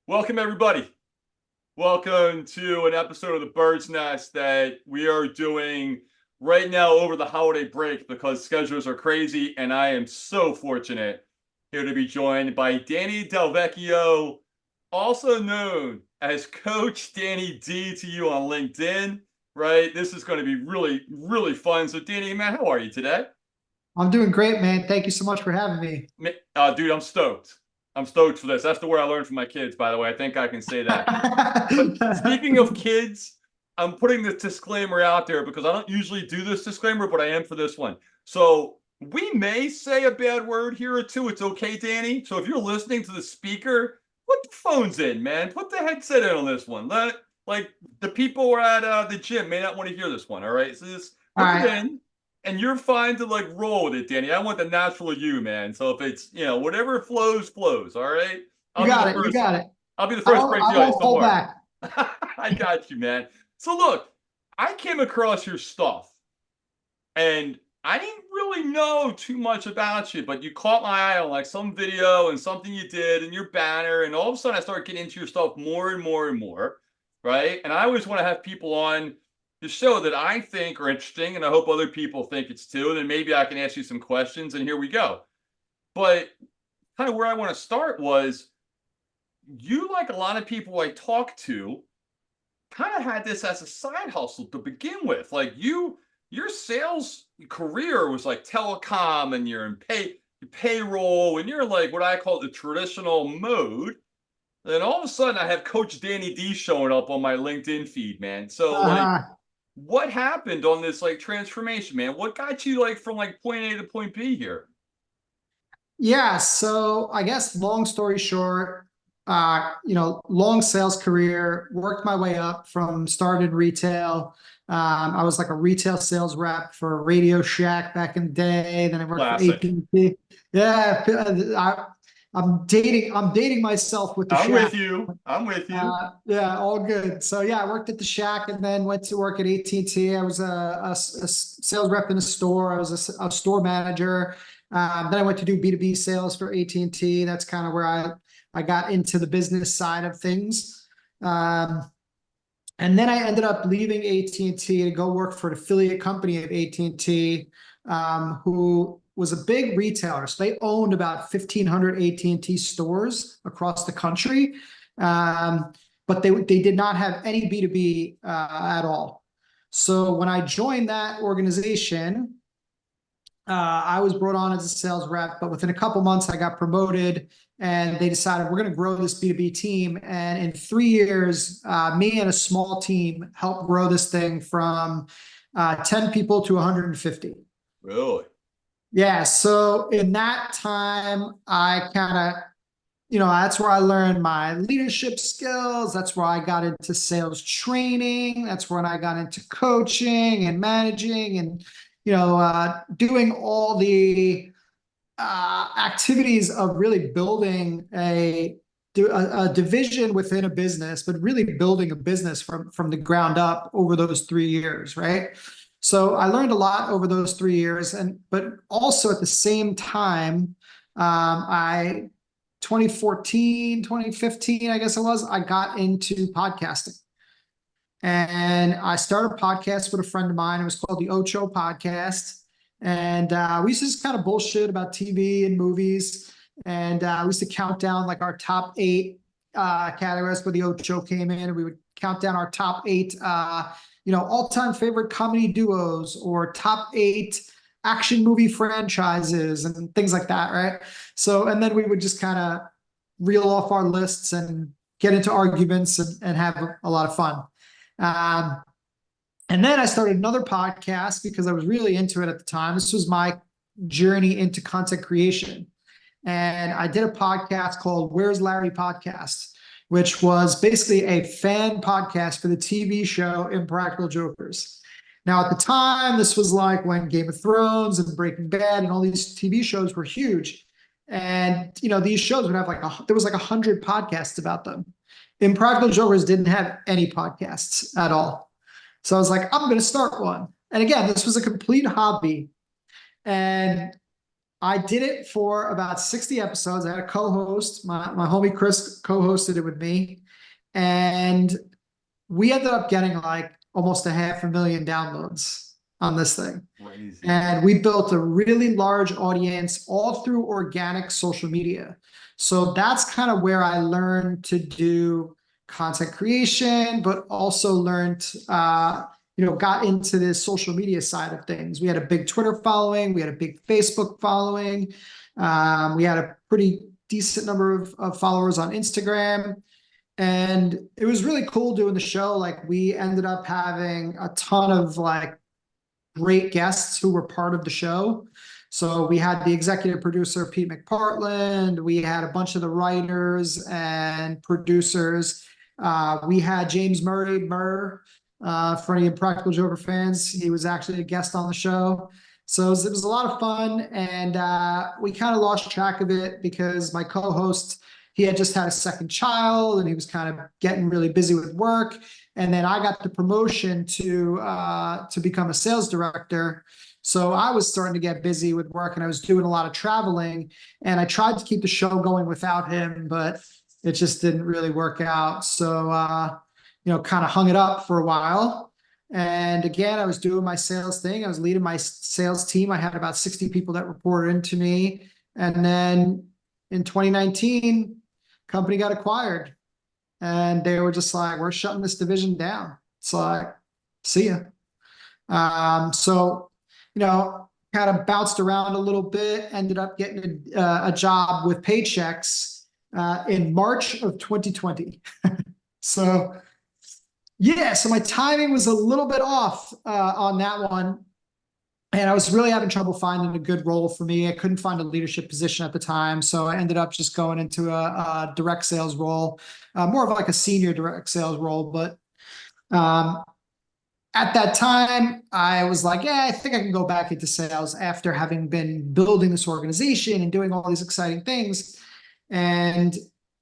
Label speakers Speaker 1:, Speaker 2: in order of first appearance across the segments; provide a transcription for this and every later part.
Speaker 1: Welcome, everybody. Welcome to an episode of The Bird's Nest that we are doing right now over the holiday break because schedules are crazy, and I am so fortunate here to be joined by Danny DelVecchio, also known as Coach Danny D to you on LinkedIn, right? This is going to be really, really fun. So, Danny, man, how are you today?
Speaker 2: I'm doing great, man. Thank you so much for having me.
Speaker 1: Dude, I'm stoked. I'm stoked for this. That's the word I learned from my kids, by the way. I think I can say that. But speaking of kids, I'm putting this disclaimer out there because I don't usually do this disclaimer, but I am for this one. So we may say a bad word here or two. It's okay, Danny. So if you're listening to the speaker, put the phones in, man. Put the headset in on this one. Like the people at the gym may not want to hear this one. All right. So just
Speaker 2: All
Speaker 1: put it
Speaker 2: right,
Speaker 1: in and you're fine to like roll with it, Danny. I want the natural you, man. So if it's, whatever flows, flows. All right.
Speaker 2: you
Speaker 1: I'll be the
Speaker 2: got it. You
Speaker 1: first.
Speaker 2: got it.
Speaker 1: I'll be the
Speaker 2: I
Speaker 1: first to
Speaker 2: won't.
Speaker 1: break
Speaker 2: I
Speaker 1: the ice.
Speaker 2: won't
Speaker 1: Don't
Speaker 2: hold
Speaker 1: worry.
Speaker 2: back.
Speaker 1: I got you, man. So look, I came across your stuff and I didn't really know too much about you, but you caught my eye on like some video and something you did and your banner. And all of a sudden I started getting into your stuff more and more and more. Right. And I always want to have people on the show that I think are interesting. And I hope other people think it's too. And then maybe I can ask you some questions. And here we go. But kind of where I want to start was you, like a lot of people I talk to, kind of had this as a side hustle to begin with. Like your sales career was like telecom, and you're in payroll, and you're in like what I call the traditional mode. And then all of a sudden, I have Coach Danny D showing up on my LinkedIn feed, man. So like,
Speaker 2: Uh,
Speaker 1: what happened on this like transformation, man? What got you like from like point A to point B here?
Speaker 2: yeah. So I guess long story short, long sales career. Worked my way up from started retail. I was like a retail sales rep for Radio Shack back in the day. Then I worked for
Speaker 1: Classic.
Speaker 2: AT&T. Yeah, I'm dating myself with the
Speaker 1: I'm with
Speaker 2: Shack.
Speaker 1: you. I'm with you.
Speaker 2: Yeah, all good. So yeah, I worked at the Shack and then went to work at AT&T. I was a sales rep in a store. I was a store manager. Then I went to do B2B sales for AT&T. That's kind of where I got into the business side of things. Um, and then I ended up leaving AT&T to go work for an affiliate company of AT&T, who was a big retailer. So they owned about 1,500 AT&T stores across the country. But they did not have any B2B at all. So when I joined that organization, I was brought on as a sales rep, but within a couple months, I got promoted and they decided we're going to grow this B2B team. And in 3 years, me and a small team helped grow this thing from 10 people to 150.
Speaker 1: Really?
Speaker 2: Yeah. So in that time, I kind of, that's where I learned my leadership skills. That's where I got into sales training. That's when I got into coaching and managing and, doing all the activities of really building a division within a business, but really building a business from the ground up over those 3 years, right? So I learned a lot over those 3 years, but also at the same time, I 2014, 2015, I guess it was, I got into podcasting. And I started a podcast with a friend of mine. It was called the Ocho Podcast. And we used to just kind of bullshit about TV and movies. And we used to count down like our top eight categories where the Ocho came in. And we would count down our top eight, all-time favorite comedy duos or top eight action movie franchises and things like that, right? So, and then we would just kind of reel off our lists and get into arguments and have a lot of fun. Um, and then I started another podcast because I was really into it at the time. This was my journey into content creation. And I did a podcast called Where's Larry Podcast, which was basically a fan podcast for the TV show Impractical Jokers. Now, at the time, this was like when Game of Thrones and Breaking Bad and all these TV shows were huge. And, these shows would have there was like 100 podcasts about them. Impractical Jokers didn't have any podcasts at all. So I was like, I'm going to start one. And again, this was a complete hobby. And I did it for about 60 episodes. I had a co-host. My homie Chris co-hosted it with me. And we ended up getting like almost 500,000 downloads on this thing.
Speaker 1: Crazy.
Speaker 2: And we built a really large audience all through organic social media. So that's kind of where I learned to do content creation, but also learned, got into this social media side of things. We had a big Twitter following, we had a big Facebook following, we had a pretty decent number of followers on Instagram. And it was really cool doing the show. Like we ended up having a ton of like great guests who were part of the show. So we had the executive producer, Pete McPartland. We had a bunch of the writers and producers. We had James Murray, for any Impractical Joker fans. He was actually a guest on the show. So it was a lot of fun. And we kind of lost track of it because my co-host, he had just had a second child and he was kind of getting really busy with work. And then I got the promotion to become a sales director. So I was starting to get busy with work and I was doing a lot of traveling. And I tried to keep the show going without him, but it just didn't really work out. So, kind of hung it up for a while. And again, I was doing my sales thing. I was leading my sales team. I had about 60 people that reported into me. And then in 2019, company got acquired. And they were just like, we're shutting this division down. It's like, see ya. So, kind of bounced around a little bit, ended up getting a job with Paychecks in March of 2020. So, yeah, so my timing was a little bit off on that one. And I was really having trouble finding a good role for me. I couldn't find a leadership position at the time. So I ended up just going into a direct sales role, more of like a senior direct sales role. But at that time, I was like, yeah, I think I can go back into sales after having been building this organization and doing all these exciting things. And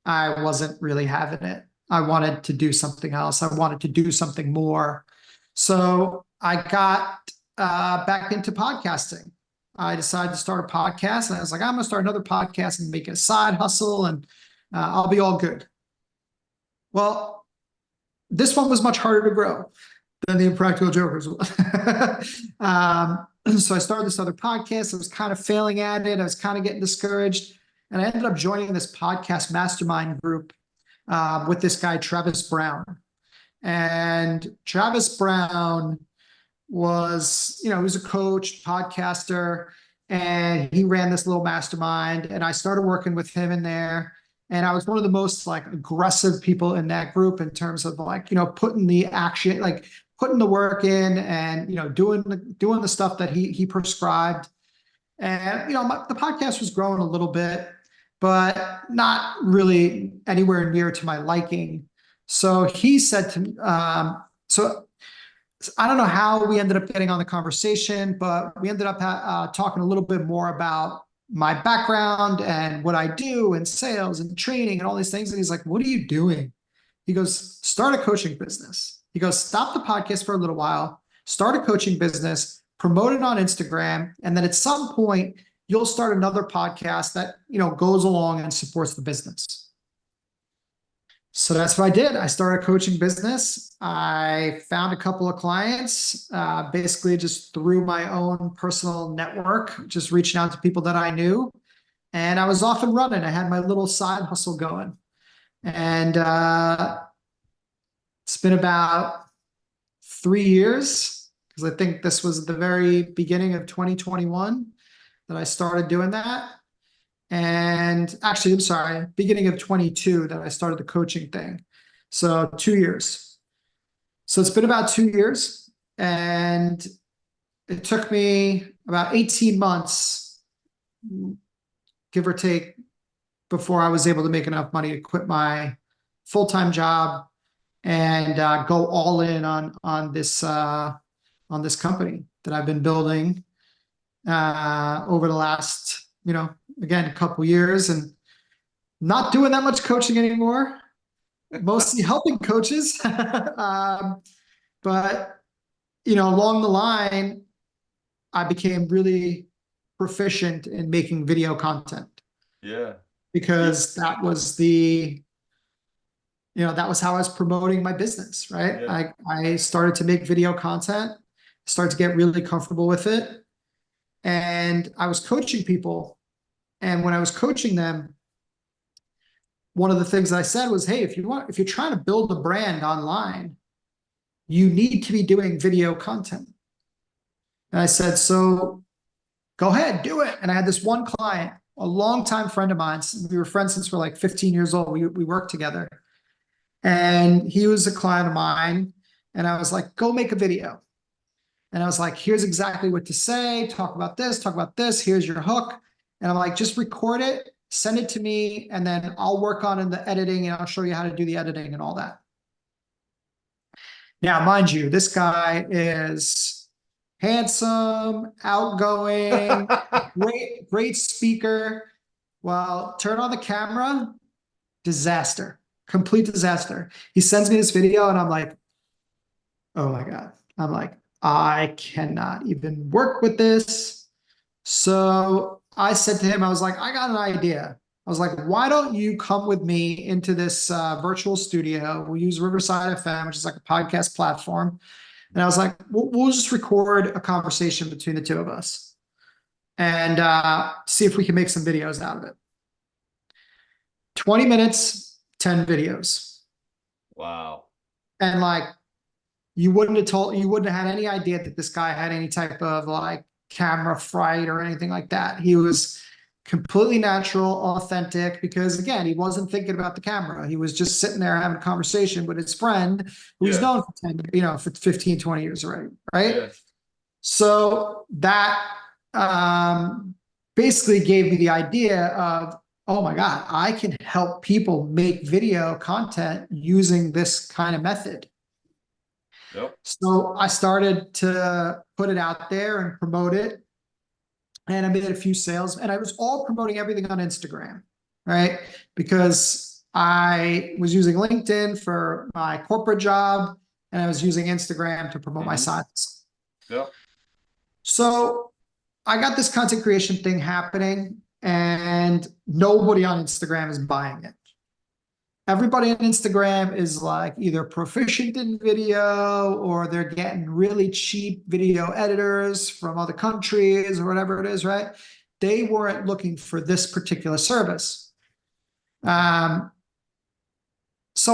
Speaker 2: I wasn't really having it. I wanted to do something else. I wanted to do something more. So I got back into podcasting. I decided to start a podcast and I was like, I'm going to start another podcast and make it a side hustle and I'll be all good. Well, this one was much harder to grow than the Impractical Jokers one. So I started this other podcast. I was kind of failing at it. I was kind of getting discouraged. And I ended up joining this podcast mastermind group with this guy, Travis Brown. And Travis Brown was, he was a coach, podcaster, and he ran this little mastermind. And I started working with him in there. And I was one of the most like aggressive people in that group in terms of like, putting the action, like putting the work in and, doing the stuff that he prescribed. And, the podcast was growing a little bit, but not really anywhere near to my liking. So he said to me, so I don't know how we ended up getting on the conversation, but we ended up talking a little bit more about my background and what I do and sales and training and all these things. And he's like, what are you doing? He goes, start a coaching business. He goes, stop the podcast for a little while, start a coaching business, promote it on Instagram. And then at some point you'll start another podcast that, goes along and supports the business. So that's what I did. I started a coaching business. I found a couple of clients, basically just through my own personal network, just reaching out to people that I knew. And I was off and running. I had my little side hustle going. And it's been about 3 years, because I think this was the very beginning of 2021 that I started doing that. And actually, I'm sorry, beginning of 22 that I started the coaching thing. So 2 years. So it's been about 2 years. And it took me about 18 months, give or take, before I was able to make enough money to quit my full-time job and go all in on this company that I've been building over the last, again, a couple years, and not doing that much coaching anymore, mostly helping coaches. But, along the line, I became really proficient in making video content
Speaker 1: Yeah. Yeah.
Speaker 2: because that was that was how I was promoting my business, right?
Speaker 1: Yeah.
Speaker 2: I started to make video content, started to get really comfortable with it. And I was coaching people. And when I was coaching them, one of the things I said was, hey, if you're trying to build a brand online, you need to be doing video content. And I said, so go ahead, do it. And I had this one client, a longtime friend of mine. We were friends since we're like 15 years old. We worked together. And he was a client of mine. And I was like, go make a video. And I was like, here's exactly what to say. Talk about this, talk about this. Here's your hook. And I'm like, just record it, send it to me, and then I'll work on in the editing and I'll show you how to do the editing and all that. Now, mind you, this guy is handsome, outgoing, great speaker. Well, turn on the camera, disaster, complete disaster. He sends me this video and I'm like, oh my God. I'm like, I cannot even work with this. So I said to him, I was like, I got an idea. I was like, why don't you come with me into this virtual studio? We use Riverside FM, which is like a podcast platform. And I was like, we'll just record a conversation between the two of us and see if we can make some videos out of it. 20 minutes, 10 videos.
Speaker 1: Wow.
Speaker 2: And like, you wouldn't have had any idea that this guy had any type of like camera fright or anything like that. He was completely natural, authentic, because again, he wasn't thinking about the camera. He was just sitting there having a conversation with his friend who he's known for 10, for 15, 20 years already. Right.
Speaker 1: Yeah.
Speaker 2: So that basically gave me the idea of, oh my God, I can help people make video content using this kind of method.
Speaker 1: Yep.
Speaker 2: So I started to put it out there and promote it. And I made a few sales, and I was all promoting everything on Instagram, right? Because I was using LinkedIn for my corporate job and I was using Instagram to promote my side hustle.
Speaker 1: Yep.
Speaker 2: So I got this content creation thing happening and nobody on Instagram is buying it. Everybody on Instagram is like either proficient in video or they're getting really cheap video editors from other countries or whatever it is, right? They weren't looking for this particular service. So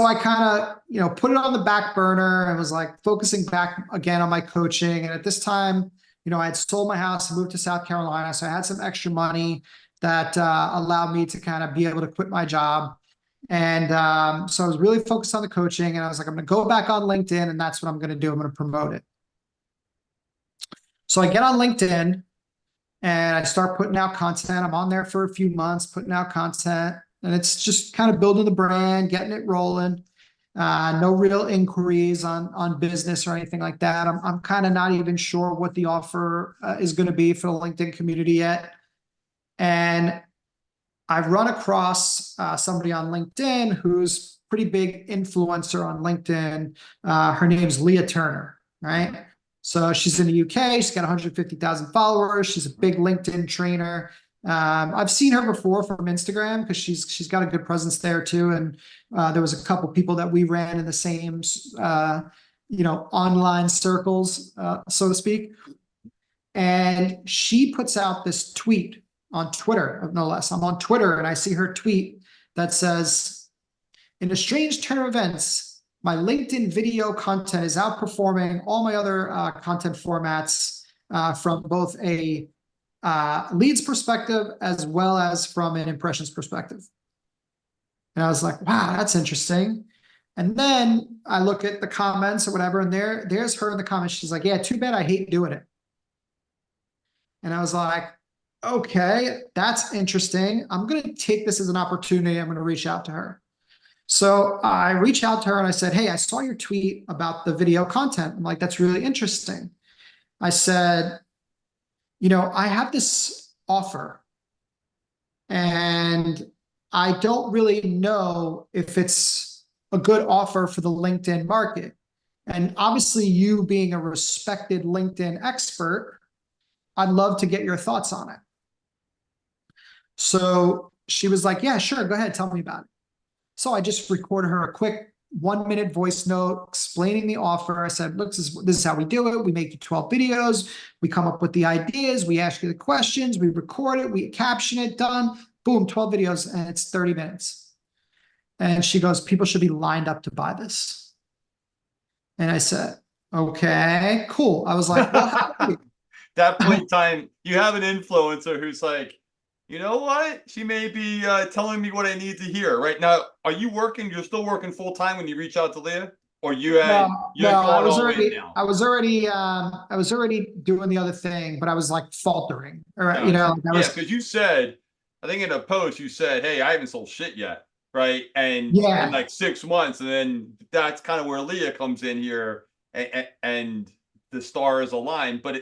Speaker 2: I kind of, put it on the back burner and was like focusing back again on my coaching. And at this time, I had sold my house and moved to South Carolina. So I had some extra money that allowed me to kind of be able to quit my job. And so I was really focused on the coaching and I was like, I'm going to go back on LinkedIn and that's what I'm going to do. I'm going to promote it. So I get on LinkedIn and I start putting out content. I'm on there for a few months, putting out content, and it's just kind of building the brand, getting it rolling. No real inquiries on business or anything like that. I'm kind of not even sure what the offer is going to be for the LinkedIn community yet. And I've run across somebody on LinkedIn who's pretty big influencer on LinkedIn. Her name's Leah Turner, right? So she's in the UK. She's got 150,000 followers. She's a big LinkedIn trainer. I've seen her before from Instagram because she's got a good presence there too. And there was a couple people that we ran in the same, online circles, so to speak. And she puts out this tweet on Twitter, no less. I'm on Twitter and I see her tweet that says, in a strange turn of events, my LinkedIn video content is outperforming all my other content formats from both a leads perspective as well as from an impressions perspective. And I was like, wow, that's interesting. And then I look at the comments or whatever, and there's her in the comments. She's like, yeah, too bad I hate doing it. And I was like, okay, that's interesting. I'm going to take this as an opportunity. I'm going to reach out to her. So I reached out to her and I said, hey, I saw your tweet about the video content. I'm like, that's really interesting. I said, I have this offer and I don't really know if it's a good offer for the LinkedIn market. And obviously you being a respected LinkedIn expert, I'd love to get your thoughts on it. So she was like, yeah, sure, go ahead, tell me about it. So I just recorded her a quick 1 minute voice note explaining the offer. I said, look, this is how we do it. We make you 12 videos. We come up with the ideas. We ask you the questions. We record it. We caption it. Done. Boom, 12 videos, and it's 30 minutes. And she goes, people should be lined up to buy this. And I said, okay, cool. I was like, well, how about
Speaker 1: That point
Speaker 2: you?
Speaker 1: in time, you have an influencer who's like, you know what? She may be telling me what I need to hear. Right now, are you working? You're still working full time when you reach out to Leah, or
Speaker 2: No,
Speaker 1: you're
Speaker 2: no,
Speaker 1: going all in now?
Speaker 2: I was already doing the other thing, but I was like faltering, or
Speaker 1: Gotcha.
Speaker 2: like I
Speaker 1: Yeah,
Speaker 2: was,
Speaker 1: because you said, I think in a post you said, "Hey, I haven't sold shit yet," right? And in
Speaker 2: yeah,
Speaker 1: like 6 months, and then that's kind of where Leah comes in here, and the stars align. But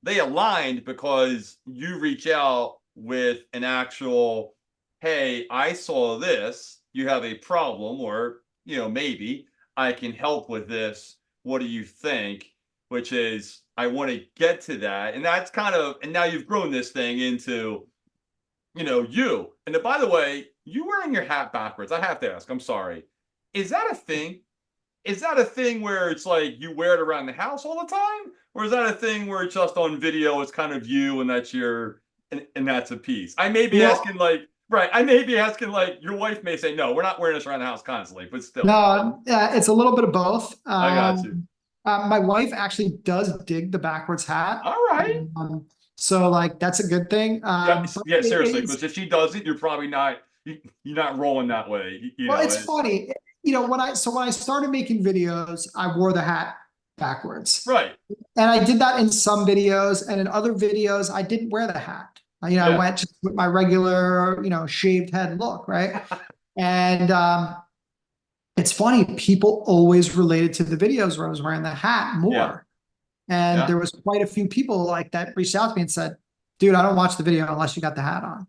Speaker 1: they aligned because you reach out with an actual, "Hey, I saw this. You have a problem, or maybe I can help with this. What do you think?" Which is, I want to get to that. And that's kind of, and now you've grown this thing into, you. And by the way, you wearing your hat backwards, I have to ask, I'm sorry. Is that a thing? Is that a thing where it's like you wear it around the house all the time? Or is that a thing where it's just on video, it's kind of you and that's and that's a piece? I may be
Speaker 2: well,
Speaker 1: asking like, right. I may be asking like, your wife may say, no, we're not wearing this around the house constantly, but still.
Speaker 2: no, it's a little bit of both.
Speaker 1: I got you.
Speaker 2: My wife actually does dig the backwards hat.
Speaker 1: All right.
Speaker 2: So like that's a good thing.
Speaker 1: Yeah,
Speaker 2: But
Speaker 1: yeah,
Speaker 2: it
Speaker 1: seriously,
Speaker 2: is,
Speaker 1: because if she does it, you're probably not you're not rolling that way.
Speaker 2: well, it's funny. When I started making videos, I wore the hat backwards.
Speaker 1: Right.
Speaker 2: And I did that in some videos, and in other videos, I didn't wear the hat. I
Speaker 1: Yeah.
Speaker 2: went just with my regular, shaved head look, right? And it's funny, people always related to the videos where I was wearing the hat
Speaker 1: Yeah.
Speaker 2: more. And
Speaker 1: Yeah.
Speaker 2: there was quite a few people like that reached out to me and said, dude, I don't watch the video unless you got the hat on.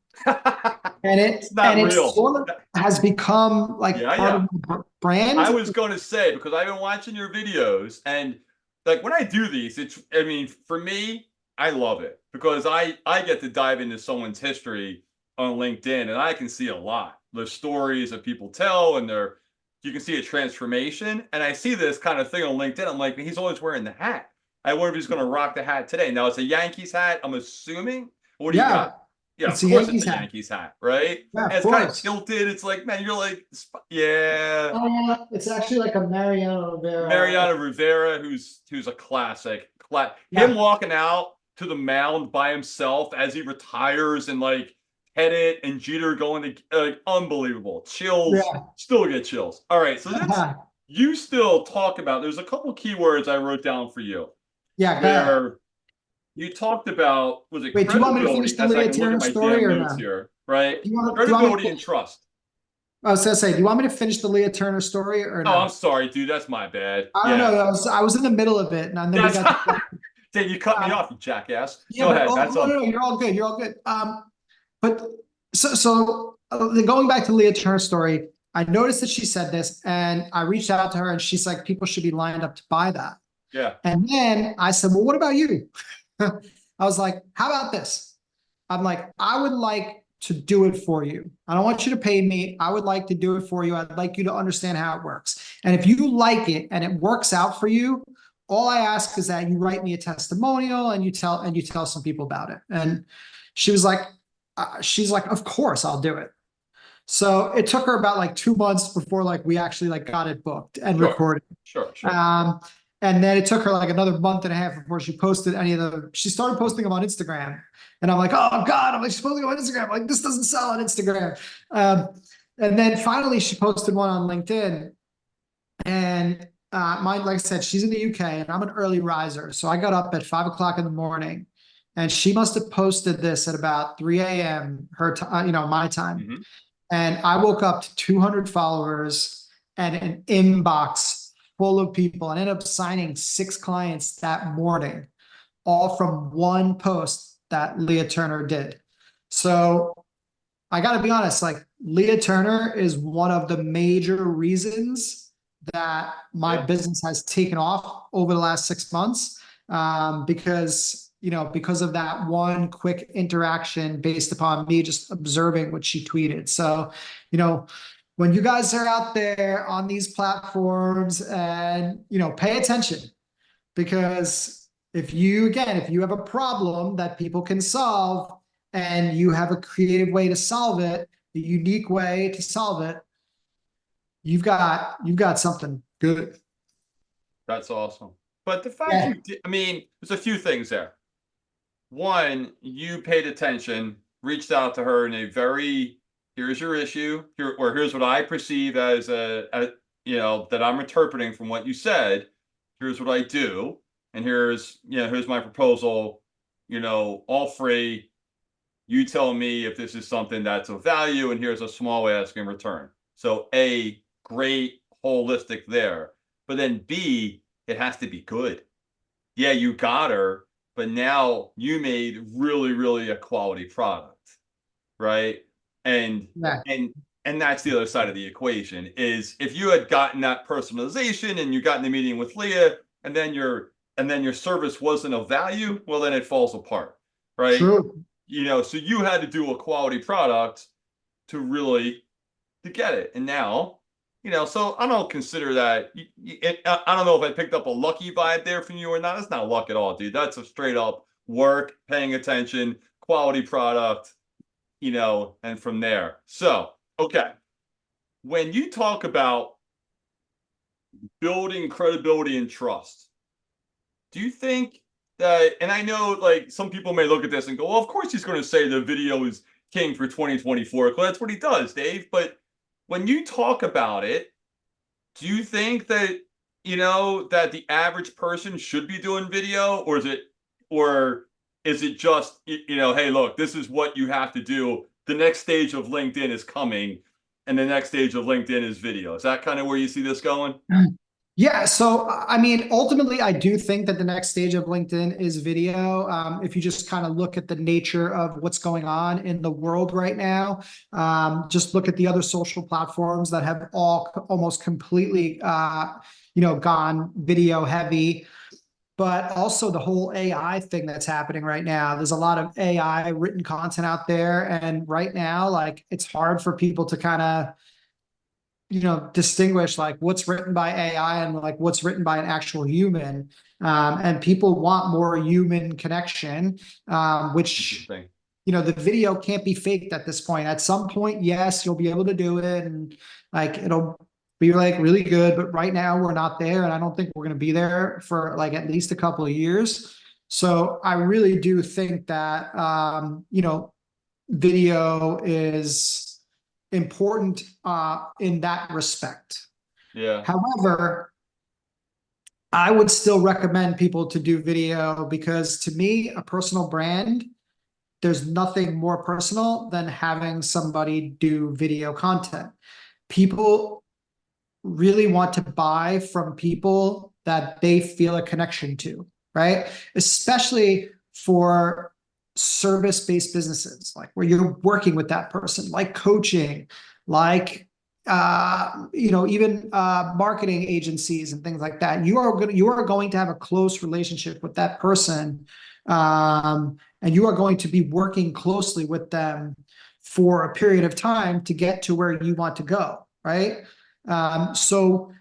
Speaker 2: And it
Speaker 1: It's
Speaker 2: and
Speaker 1: not
Speaker 2: it
Speaker 1: real.
Speaker 2: sort of has become like
Speaker 1: Yeah,
Speaker 2: part
Speaker 1: yeah.
Speaker 2: of my brand.
Speaker 1: I was going to say, because I've been watching your videos, and like when I do these, it's, I mean, for me, I love it because I get to dive into someone's history on LinkedIn, and I can see a lot. The stories that people tell, and you can see a transformation. And I see this kind of thing on LinkedIn. I'm like, he's always wearing the hat. I wonder if he's going to rock the hat today. Now it's a Yankees hat, I'm assuming. What do you
Speaker 2: Yeah,
Speaker 1: got? Yeah, of
Speaker 2: it's a
Speaker 1: course it's
Speaker 2: Yankees
Speaker 1: a
Speaker 2: hat.
Speaker 1: Yankees hat, right?
Speaker 2: Yeah,
Speaker 1: And
Speaker 2: of
Speaker 1: it's kind of
Speaker 2: course.
Speaker 1: tilted. It's like, man, you're like, yeah.
Speaker 2: It's actually like a Mariano Rivera.
Speaker 1: Mariano Rivera, who's a classic. Him
Speaker 2: Yeah,
Speaker 1: walking out to the mound by himself as he retires, and like Pettit and Jeter going to, unbelievable chills.
Speaker 2: yeah,
Speaker 1: Still get chills. All right, so you still talk about. There's a couple keywords I wrote down for you
Speaker 2: yeah. Go ahead.
Speaker 1: where you talked about, was it
Speaker 2: Wait, do you want me to finish
Speaker 1: credibility?
Speaker 2: the
Speaker 1: As I
Speaker 2: Leah
Speaker 1: can look at
Speaker 2: Turner
Speaker 1: my
Speaker 2: story
Speaker 1: damn
Speaker 2: or
Speaker 1: notes
Speaker 2: no?
Speaker 1: here, right?
Speaker 2: Do you want me
Speaker 1: Credibility
Speaker 2: to?
Speaker 1: and trust.
Speaker 2: I was gonna say, do you want me to finish the Leah Turner story or
Speaker 1: Oh, I'm
Speaker 2: no?
Speaker 1: sorry, dude. That's my bad.
Speaker 2: I don't know.
Speaker 1: Yeah.
Speaker 2: I was in the middle of it, and then we
Speaker 1: That's
Speaker 2: got.
Speaker 1: Dave, you cut me
Speaker 2: Um,
Speaker 1: off, you jackass.
Speaker 2: yeah,
Speaker 1: Go
Speaker 2: but
Speaker 1: ahead. That's
Speaker 2: no, you're all good. You're all good. But going back to Leah Turner's story, I noticed that she said this, and I reached out to her, and she's like, people should be lined up to buy that.
Speaker 1: yeah,
Speaker 2: And then I said, well, what about you? I was like, how about this? I'm like, I would like to do it for you. I don't want you to pay me. I would like to do it for you. I'd like you to understand how it works. And if you like it and it works out for you, all I ask is that you write me a testimonial and you tell some people about it. And she was like, she's like, of course I'll do it. So it took her about like 2 months before like we actually like got it booked and
Speaker 1: sure,
Speaker 2: recorded.
Speaker 1: sure.
Speaker 2: Um, and then it took her like another month and a half before she posted any of she started posting them on Instagram. And I'm like, oh God, I'm like, she's posting them on Instagram. I'm like, this doesn't sell on Instagram. And then finally she posted one on LinkedIn. And mine, like I said, she's in the UK and I'm an early riser. So I got up at 5 o'clock in the morning and she must have posted this at about 3 a.m. her time, my time.
Speaker 1: Hmm.
Speaker 2: And I woke up to 200 followers and an inbox full of people and ended up signing 6 clients that morning, all from one post that Leah Turner did. So I got to be honest, like Leah Turner is one of the major reasons that my
Speaker 1: Yeah,
Speaker 2: business has taken off over the last 6 months. Because because of that one quick interaction based upon me just observing what she tweeted. So, when you guys are out there on these platforms and, pay attention, because if you have a problem that people can solve and you have a creative way to solve it, a unique way to solve it, you've got something good.
Speaker 1: That's awesome. But the fact
Speaker 2: Yeah,
Speaker 1: you did, I mean, there's a few things there. One, you paid attention, reached out to her in a very, here's your issue, or here's what I perceive as that I'm interpreting from what you said. Here's what I do, and here's my proposal. All free. You tell me if this is something that's of value, and here's a small ask in return. So A, great holistic there, but then B, it has to be good. Yeah, you got her, but now you made really, really a quality product, right? And
Speaker 2: yeah,
Speaker 1: and and that's the other side of the equation is if you had gotten that personalization and you got in the meeting with Leah and then your service wasn't of value, well then it falls apart, right?
Speaker 2: true.
Speaker 1: So you had to do a quality product to really to get it. And now, so I don't consider that. I don't know if I picked up a lucky vibe there from you or not. It's not luck at all, dude. That's a straight up work, paying attention, quality product, and from there. So, okay. When you talk about building credibility and trust, do you think that, and I know like some people may look at this and go, well, of course he's going to say the video is king for 2024 because that's what he does, Dave. But when you talk about it, do you think that that the average person should be doing video, or is it just hey, look, this is what you have to do. The next stage of LinkedIn is coming, and the next stage of LinkedIn is video. Is that kind of where you see this going?
Speaker 2: Yeah, so I mean, ultimately, I do think that the next stage of LinkedIn is video. If you just kind of look at the nature of what's going on in the world right now, just look at the other social platforms that have all almost completely, gone video heavy. But also the whole AI thing that's happening right now. There's a lot of AI written content out there, and right now, like it's hard for people to kind of distinguish like what's written by AI and like what's written by an actual human. And people want more human connection, which,
Speaker 1: Interesting.
Speaker 2: the video can't be faked at this point. At some point, yes, you'll be able to do it and like it'll be like really good. But right now, we're not there. And I don't think we're going to be there for like at least a couple of years. So I really do think that, video is important in that respect.
Speaker 1: Yeah.
Speaker 2: However, I would still recommend people to do video because to me, a personal brand, there's nothing more personal than having somebody do video content. People really want to buy from people that they feel a connection to, right? Especially for service-based businesses, like where you're working with that person, like coaching, like even marketing agencies and things like that. You are going to have a close relationship with that person, and you are going to be working closely with them for a period of time to get to where you want to go, right? So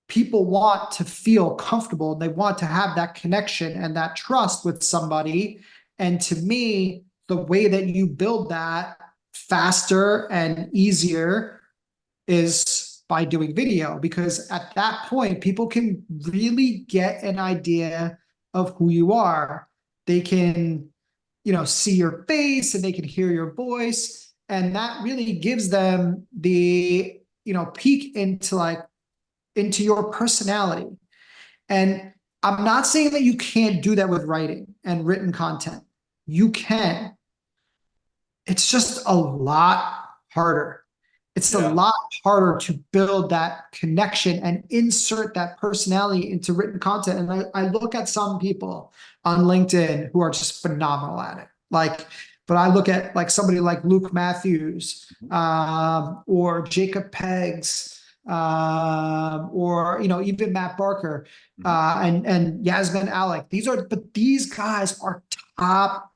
Speaker 2: people want to feel comfortable. They want to have that connection and that trust with somebody. And to me, the way that you build that faster and easier is by doing video, because at that point, people can really get an idea of who you are. They can, see your face and they can hear your voice. And that really gives them the, peek into your personality. And I'm not saying that you can't do that with writing and written content. You can. It's just a lot harder. It's a
Speaker 1: Yeah.
Speaker 2: lot harder to build that connection and insert that personality into written content. And I look at some people on LinkedIn who are just phenomenal at it. But I look at like somebody like Luke Matthews, or Jacob Peggs, or even Matt Barker,
Speaker 1: Mhm.
Speaker 2: and Yasmin Alec. These guys are top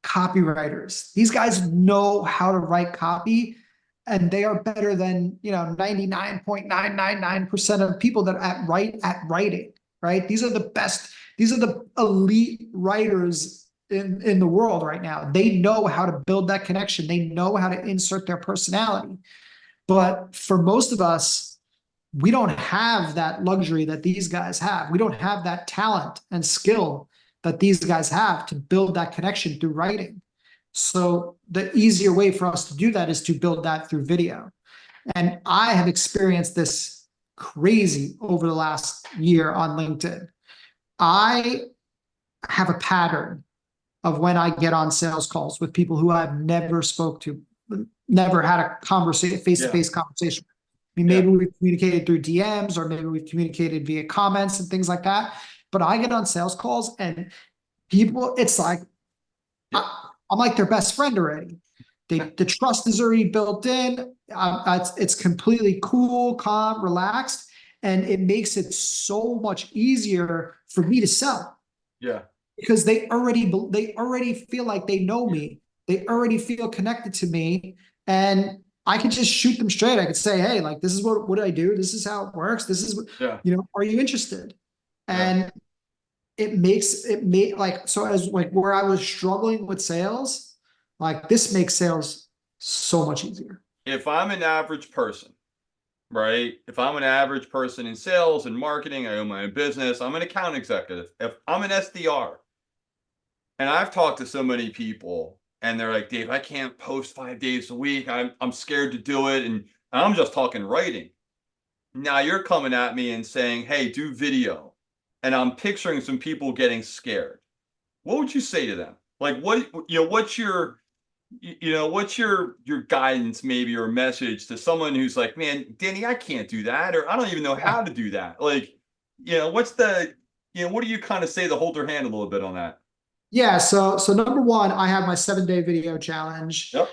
Speaker 2: copywriters. These guys know how to write copy, and they are better than 99.999% of people that at writing. Right? These are the best. These are the elite writers in the world right now. They know how to build that connection. They know how to insert their personality. But for most of us, we don't have that luxury that these guys have. We don't have that talent and skill that these guys have to build that connection through writing. So the easier way for us to do that is to build that through video. And I have experienced this crazy over the last year on LinkedIn. I have a pattern of when I get on sales calls with people who I've never spoke to, never had a conversation,
Speaker 1: Yeah.
Speaker 2: face-to-face conversation. I mean,
Speaker 1: Yeah.
Speaker 2: maybe we've communicated through DMs, or maybe we've communicated via comments and things like that. But I get on sales calls and people, it's like,
Speaker 1: Yeah.
Speaker 2: I'm like their best friend already. The trust is already built in. It's completely cool, calm, relaxed, and it makes it so much easier for me to sell
Speaker 1: Yeah.
Speaker 2: because they already feel like they know me. They already feel connected to me, and I can just shoot them straight. I could say, "Hey, like this is what I do. This is how it works. This is
Speaker 1: Yeah.
Speaker 2: are you interested?"
Speaker 1: Yeah.
Speaker 2: And it made like so as like where I was struggling with sales, like this makes sales so much easier.
Speaker 1: If I'm an average person, right? If I'm an average person in sales and marketing, I own my own business, I'm an account executive. If I'm an SDR, and I've talked to so many people and they're like, Dave, I can't post 5 days a week. I'm scared to do it. And I'm just talking writing. Now you're coming at me and saying, hey, do video. And I'm picturing some people getting scared. What would you say to them? Like what's your guidance maybe or message to someone who's like, man, Danny, I can't do that, or I don't even know
Speaker 2: Yeah.
Speaker 1: how to do that. Like, what do you kind of say to hold their hand a little bit on that?
Speaker 2: Yeah, so number one, I have my 7-day video challenge,
Speaker 1: Yep.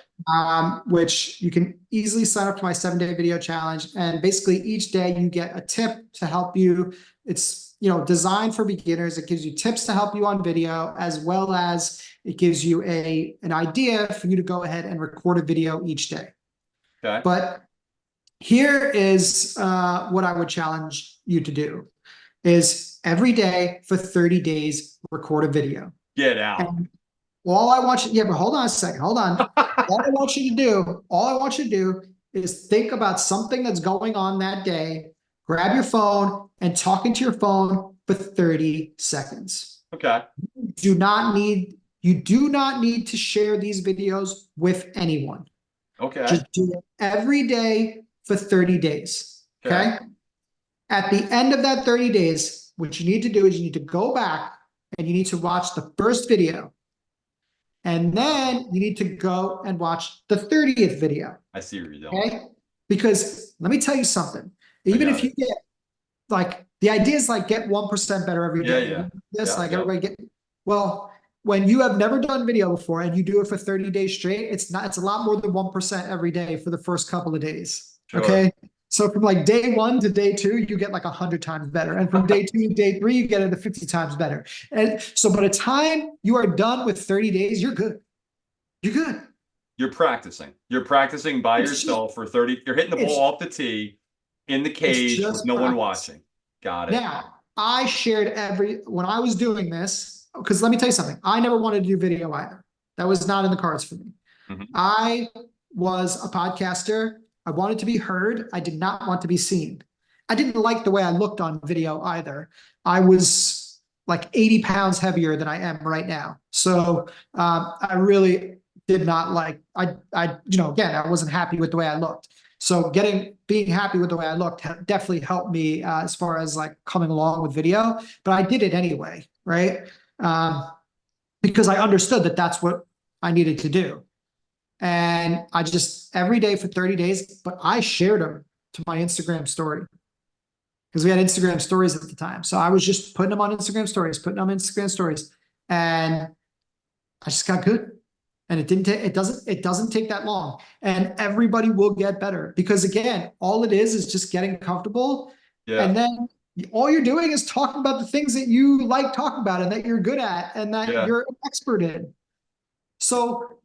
Speaker 2: which you can easily sign up to my 7-day video challenge. And basically each day you get a tip to help you. It's designed for beginners. It gives you tips to help you on video, as well as it gives you an idea for you to go ahead and record a video each day.
Speaker 1: Okay.
Speaker 2: But here is what I would challenge you to do is every day for 30 days, record a video.
Speaker 1: Get out.
Speaker 2: And yeah, but hold on a second. Hold on. All I want you to do is think about something that's going on that day, grab your phone and talk into your phone for 30 seconds.
Speaker 1: Okay.
Speaker 2: You do not need to share these videos with anyone.
Speaker 1: Okay.
Speaker 2: Just do it every day for 30 days.
Speaker 1: Okay.
Speaker 2: Okay. At the end of that 30 days, what you need to do is you need to go back and you need to watch the first video. And then you need to go and watch the 30th video.
Speaker 1: I see where you're going.
Speaker 2: Okay. Because let me tell you something.
Speaker 1: I
Speaker 2: Even
Speaker 1: got
Speaker 2: if you
Speaker 1: it.
Speaker 2: get like the idea is like get 1% better every
Speaker 1: Yeah.
Speaker 2: day.
Speaker 1: Yeah.
Speaker 2: This
Speaker 1: Yep.
Speaker 2: like
Speaker 1: Yep.
Speaker 2: everybody get well, when you have never done video before and you do it for 30 days straight, it's a lot more than 1% every day for the first couple of days.
Speaker 1: Sure.
Speaker 2: Okay. So from like day 1 to day 2, you get like 100 times better. And from day 2 to day 3, you get it to 50 times better. And so by the time you are done with 30 days, you're good. You're good.
Speaker 1: You're practicing. You're practicing by
Speaker 2: It's just
Speaker 1: yourself for 30. You're hitting the ball
Speaker 2: it's
Speaker 1: off the tee in the
Speaker 2: it's
Speaker 1: cage with
Speaker 2: just
Speaker 1: no one
Speaker 2: practice.
Speaker 1: watching. Got it.
Speaker 2: Now, I shared when I was doing this, because let me tell you something. I never wanted to do video either. That was not in the cards for me.
Speaker 1: Mhm.
Speaker 2: I was a podcaster. I wanted to be heard. I did not want to be seen. I didn't like the way I looked on video either. I was like 80 pounds heavier than I am right now. So I really did not like, again, I wasn't happy with the way I looked. So being happy with the way I looked definitely helped me as far as like coming along with video, but I did it anyway, right? Because I understood that that's what I needed to do. And I just every day for 30 days, but I shared them to my Instagram story because we had Instagram stories at the time. So I was just putting them on Instagram stories, and I just got good. And it doesn't take that long. And everybody will get better because again, all it is just getting comfortable
Speaker 1: Yeah.
Speaker 2: And then all you're doing is talking about the things that you like talking about and that you're good at and that
Speaker 1: Yeah.
Speaker 2: you're an expert in. So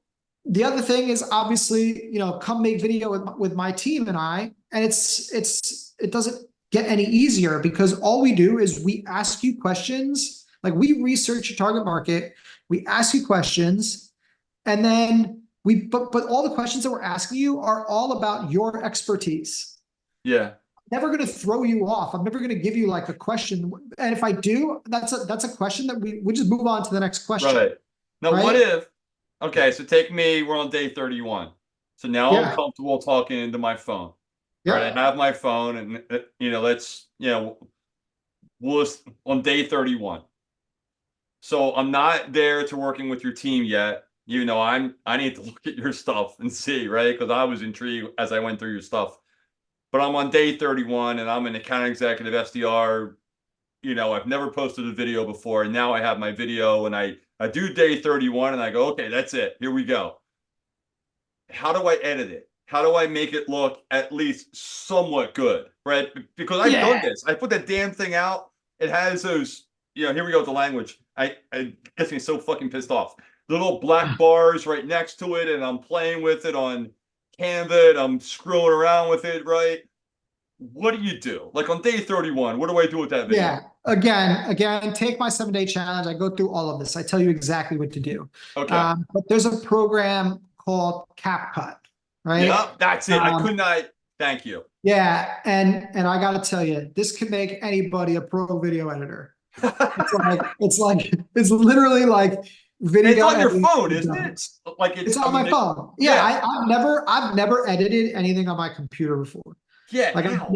Speaker 2: the other thing is obviously, come make video with my team and I, and it doesn't get any easier because all we do is we ask you questions. Like we research your target market, we ask you questions, and then but all the questions that we're asking you are all about your expertise.
Speaker 1: Yeah.
Speaker 2: Never going to throw you off. I'm never going to give you like a question. And if I do, that's a question that we just move on to the next question.
Speaker 1: Right. Now, what
Speaker 2: Right.
Speaker 1: if, okay, so take me, we're on day 31. So now I'm
Speaker 2: Yeah.
Speaker 1: comfortable talking into my phone. Right. I
Speaker 2: Yep.
Speaker 1: have my phone and, let's, we'll on day 31. So I'm not there to working with your team yet. I need to look at your stuff and see, right? Because I was intrigued as I went through your stuff. But I'm on day 31 and I'm an account executive SDR. I've never posted a video before, and now I have my video and I do day 31 and I go, okay, that's it. Here we go. How do I edit it? How do I make it look at least somewhat good? Right? Because I've done
Speaker 2: Yeah.
Speaker 1: this. I put that damn thing out. It has those, here we go with the language. I gets me so fucking pissed off. The little black bars right next to it, and I'm playing with it on Canva, and I'm screwing around with it, right? What do you do? Like on day 31, what do I do with that video?
Speaker 2: Yeah. Again, take my 7-day challenge. I go through all of this. I tell you exactly what to do.
Speaker 1: Okay.
Speaker 2: But there's a program called CapCut, right?
Speaker 1: Yeah, that's it. I
Speaker 2: Um,
Speaker 1: could not. Thank you.
Speaker 2: yeah, and I got to tell you, this can make anybody a pro video editor. It's literally like
Speaker 1: It's
Speaker 2: video
Speaker 1: on your
Speaker 2: editing.
Speaker 1: phone, isn't it? Like
Speaker 2: It's
Speaker 1: I
Speaker 2: on
Speaker 1: mean,
Speaker 2: my phone. Yeah,
Speaker 1: yeah,
Speaker 2: I've never edited anything on my computer before.
Speaker 1: yeah.
Speaker 2: Like
Speaker 1: How?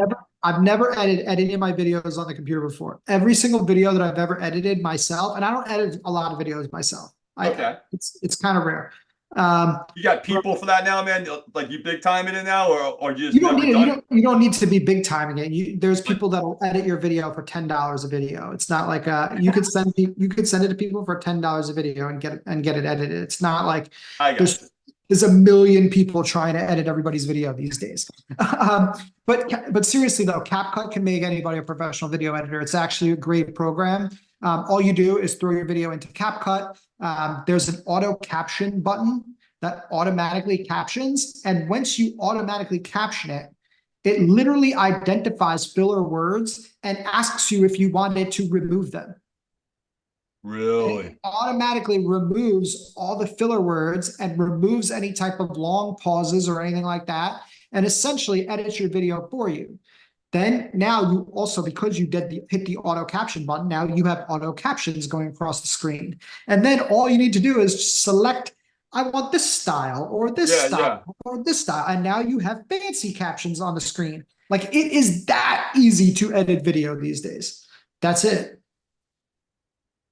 Speaker 2: I've never edited my videos on the computer before. Every single video that I've ever edited myself, and I don't edit a lot of videos myself.
Speaker 1: Okay.
Speaker 2: It's kind of rare. Um,
Speaker 1: You got
Speaker 2: but
Speaker 1: people for that now, man. Like you big time in it now, or you
Speaker 2: you
Speaker 1: just
Speaker 2: don't
Speaker 1: never
Speaker 2: need it.
Speaker 1: done it.
Speaker 2: You don't need to be big timing it. There's
Speaker 1: But
Speaker 2: people that'll edit your video for $10 a video. It's not like you could send it to people for $10 a video and get it edited. It's not like
Speaker 1: I got you.
Speaker 2: there's there's a million people trying to edit everybody's video these days. But seriously though, CapCut can make anybody a professional video editor. It's actually a great program. All you do is throw your video into CapCut. There's an auto caption button that automatically captions. And once you automatically caption it, it literally identifies filler words and asks you if you wanted to remove them. And it
Speaker 1: Really?
Speaker 2: automatically removes all the filler words and removes any type of long pauses or anything like that, and essentially edits your video for you. Then now you also, because you hit the auto caption button, now you have auto captions going across the screen. And then all you need to do is select, I want this style or this
Speaker 1: Yeah,
Speaker 2: style
Speaker 1: yeah.
Speaker 2: or this style. And now you have fancy captions on the screen. Like it is that easy to edit video these days. That's it.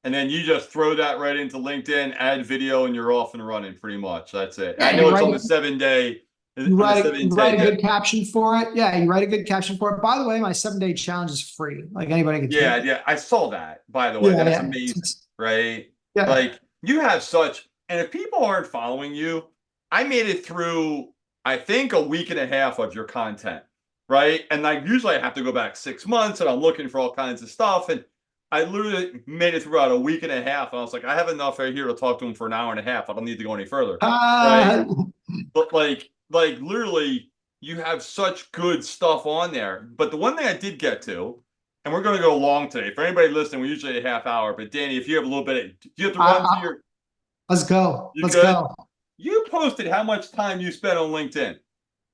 Speaker 1: And then you just throw that right into LinkedIn, add video, and you're off and running. Pretty much. That's it. I
Speaker 2: Yeah,
Speaker 1: know it's on the 7 day.
Speaker 2: you
Speaker 1: On the
Speaker 2: write a,
Speaker 1: seven
Speaker 2: you write
Speaker 1: day.
Speaker 2: a good caption for it. Yeah, you write a good caption for it. By the way, my 7-day challenge is free. Like anybody can take
Speaker 1: Yeah,
Speaker 2: it.
Speaker 1: yeah. I saw that. By the way,
Speaker 2: Yeah,
Speaker 1: that's
Speaker 2: yeah.
Speaker 1: amazing, right?
Speaker 2: Yeah.
Speaker 1: Like you have such. And if people aren't following you, I made it through. I think a week and a half of your content, right? And like usually I have to go back 6 months, and I'm looking for all kinds of stuff. And I literally made it through about a week and a half. And I was like, I have enough right here to talk to him for an hour and a half. I don't need to go any further, right?
Speaker 2: Uh,
Speaker 1: But like literally, you have such good stuff on there. But the one thing I did get to, and we're going to go long today. For anybody listening, we're usually a half hour. But Danny, if you have a little bit, do you have to
Speaker 2: I,
Speaker 1: run to
Speaker 2: I,
Speaker 1: your?
Speaker 2: let's go.
Speaker 1: You
Speaker 2: Let's
Speaker 1: good?
Speaker 2: go.
Speaker 1: You posted how much time you spent on LinkedIn.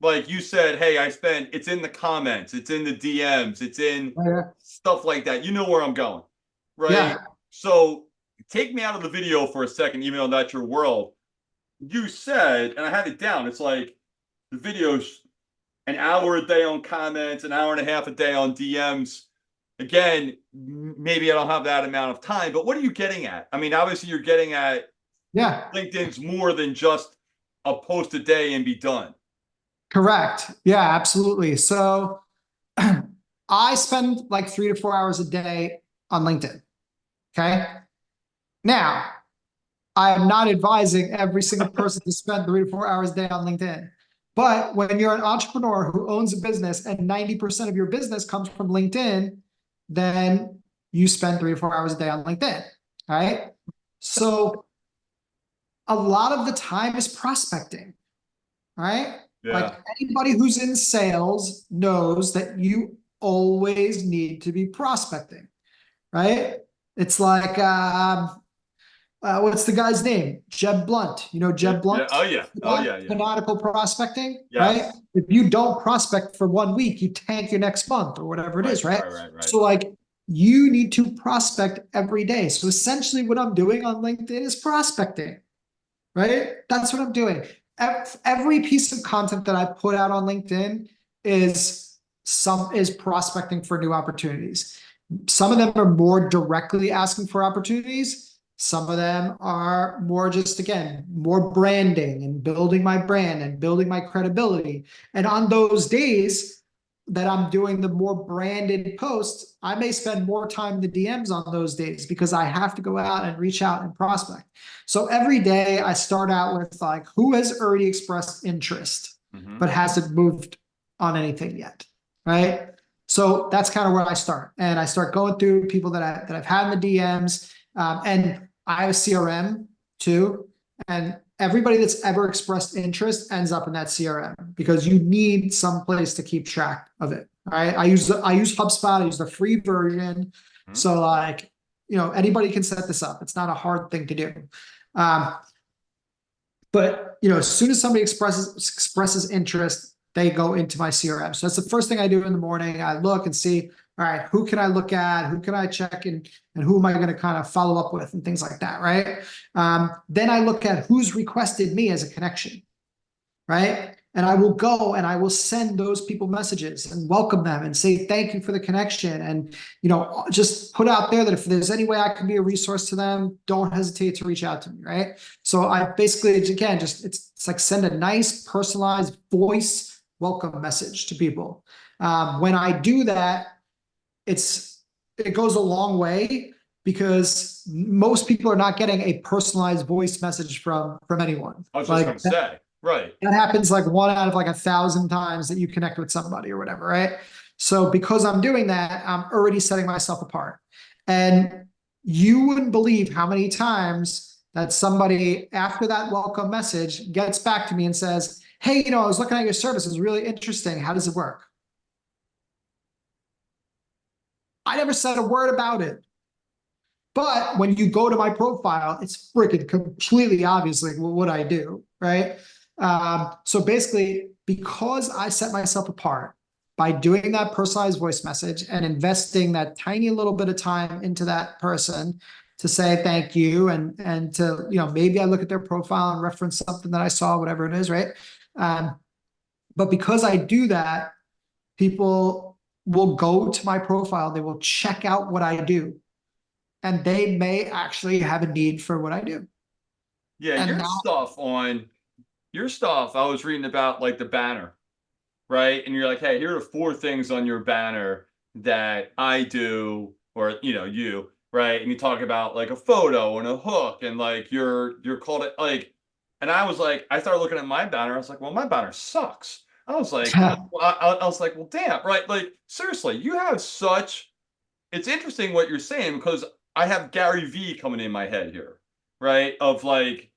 Speaker 1: Like you said, hey, I spent. It's in the comments. It's in the DMs. It's in
Speaker 2: Yeah.
Speaker 1: stuff like that. You know where I'm going, right?
Speaker 2: Yeah.
Speaker 1: So take me out of the video for a second, even though that's your world. You said, and I have it down. It's like the videos an hour a day on comments, an hour and a half a day on DMs. Again, maybe I don't have that amount of time, but what are you getting at? I mean, obviously, you're getting at
Speaker 2: Yeah.
Speaker 1: LinkedIn's more than just a post a day and be done.
Speaker 2: Correct. Yeah, absolutely. So I spend like 3 to 4 hours a day on LinkedIn. Okay. Now, I am not advising every single person to spend 3 to 4 hours a day on LinkedIn. But when you're an entrepreneur who owns a business and 90% of your business comes from LinkedIn, then you spend 3 or 4 hours a day on LinkedIn, right? So a lot of the time is prospecting, right? Like
Speaker 1: Yeah.
Speaker 2: anybody who's in sales knows that you always need to be prospecting, right? It's like, what's the guy's name? Jeb Blunt. You know
Speaker 1: Yeah.
Speaker 2: Jeb Blunt?
Speaker 1: Yeah. Oh yeah. Oh yeah. Yeah.
Speaker 2: Fanatical prospecting, right?
Speaker 1: Yes.
Speaker 2: If you don't prospect for 1 week, you tank your next month or whatever it
Speaker 1: Right.
Speaker 2: is, right?
Speaker 1: Right. Right. Right.
Speaker 2: So like you need to prospect every day. So essentially what I'm doing on LinkedIn is prospecting, right? That's what I'm doing. Every piece of content that I put out on LinkedIn is prospecting for new opportunities. Some of them are more directly asking for opportunities. Some of them are more just, again, more branding and building my brand and building my credibility. And on those days that I'm doing the more branded posts, I may spend more time in the DMs on those days because I have to go out and reach out and prospect. So every day I start out with like, who has already expressed interest,
Speaker 1: Mm-hmm.
Speaker 2: but hasn't moved on anything yet, right? So that's kind of where I start, and I start going through people that I've had in the DMs, and I have a CRM too, and everybody that's ever expressed interest ends up in that CRM because you need some place to keep track of it. Right? I use HubSpot. I use the free version,
Speaker 1: Mm-hmm.
Speaker 2: so like anybody can set this up. It's not a hard thing to do. Um, but as soon as somebody expresses interest, they go into my CRM. So that's the first thing I do in the morning. I look and see, all right, who can I look at? Who can I check and who am I going to kind of follow up with and things like that, right? Then I look at who's requested me as a connection, right? And I will go and I will send those people messages and welcome them and say thank you for the connection, and just put out there that if there's any way I can be a resource to them, don't hesitate to reach out to me, right? So I basically, again, just it's like send a nice personalized voice welcome message to people. When I do that, it goes a long way because most people are not getting a personalized voice message from anyone.
Speaker 1: I was just
Speaker 2: Like
Speaker 1: gonna say. Right.
Speaker 2: that happens like 1 out of like 1,000 times that you connect with somebody or whatever, right? So because I'm doing that, I'm already setting myself apart. And you wouldn't believe how many times that somebody after that welcome message gets back to me and says, hey, I was looking at your service. It's really interesting. How does it work? I never said a word about it. But when you go to my profile, it's freaking completely obvious like what I do, right? So basically, because I set myself apart by doing that personalized voice message and investing that tiny little bit of time into that person to say thank you, and to maybe I look at their profile and reference something that I saw, whatever it is, right? But because I do that, people will go to my profile, they will check out what I do, and they may actually have a need for what I do.
Speaker 1: Yeah.
Speaker 2: And
Speaker 1: Your
Speaker 2: now,
Speaker 1: stuff I was reading about like the banner, right? And you're like, hey, here are 4 things on your banner that I do, or you, right? And you talk about like a photo and a hook, and like you're called it like, and I was like, I started looking at my banner. I was like, well, my banner sucks. I was like, I was like, well, damn, right? Like seriously, you have such. It's interesting what you're saying because I have Gary V coming in my head here, right? Of like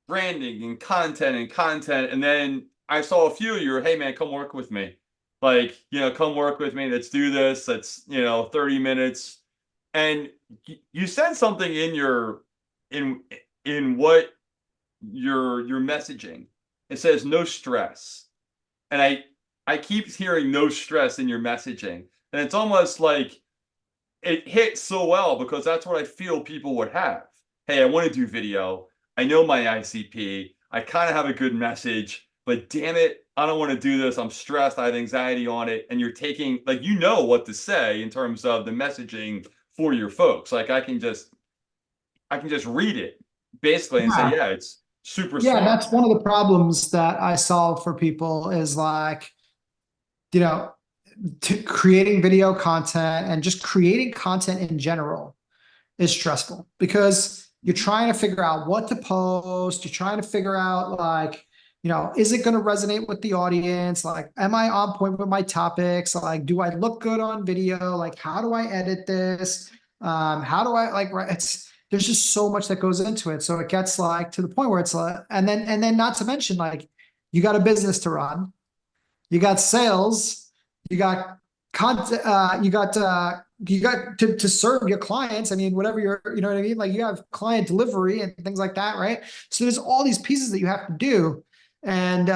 Speaker 1: branding and content. And then I saw a few of you, hey man, come work with me. Like, come work with me. Let's do this. That's, 30 minutes. And you said something in in what your messaging. It says no stress. And I keep hearing no stress in your messaging. And it's almost like it hits so well because that's what I feel people would have. Hey, I want to do video. I know my ICP. I kind of have a good message, but damn it, I don't want to do this. I'm stressed. I have anxiety on it. And you're taking, like, what to say in terms of the messaging for your folks. Like, I can just read it basically and say,
Speaker 2: yeah,
Speaker 1: yeah, it's super
Speaker 2: yeah,
Speaker 1: smart.
Speaker 2: that's one of the problems that I solve for people is like, you know, creating video content and just creating content in general is stressful because you're
Speaker 1: Mhm.
Speaker 2: trying to figure out what to post. You're trying to figure out like, is it going to resonate with the audience? Like, am I on point with my topics? Like, do I look good on video? Like, how do I edit this? How do I like, there's just so much that goes into it. So it gets like to the point where it's like, and then not to mention, like, you got a business to run, you got sales, you got content, you got to serve your clients. I mean, whatever you know what I mean? Like, you have client delivery and things like that, right? So there's all these pieces that you have to do. And,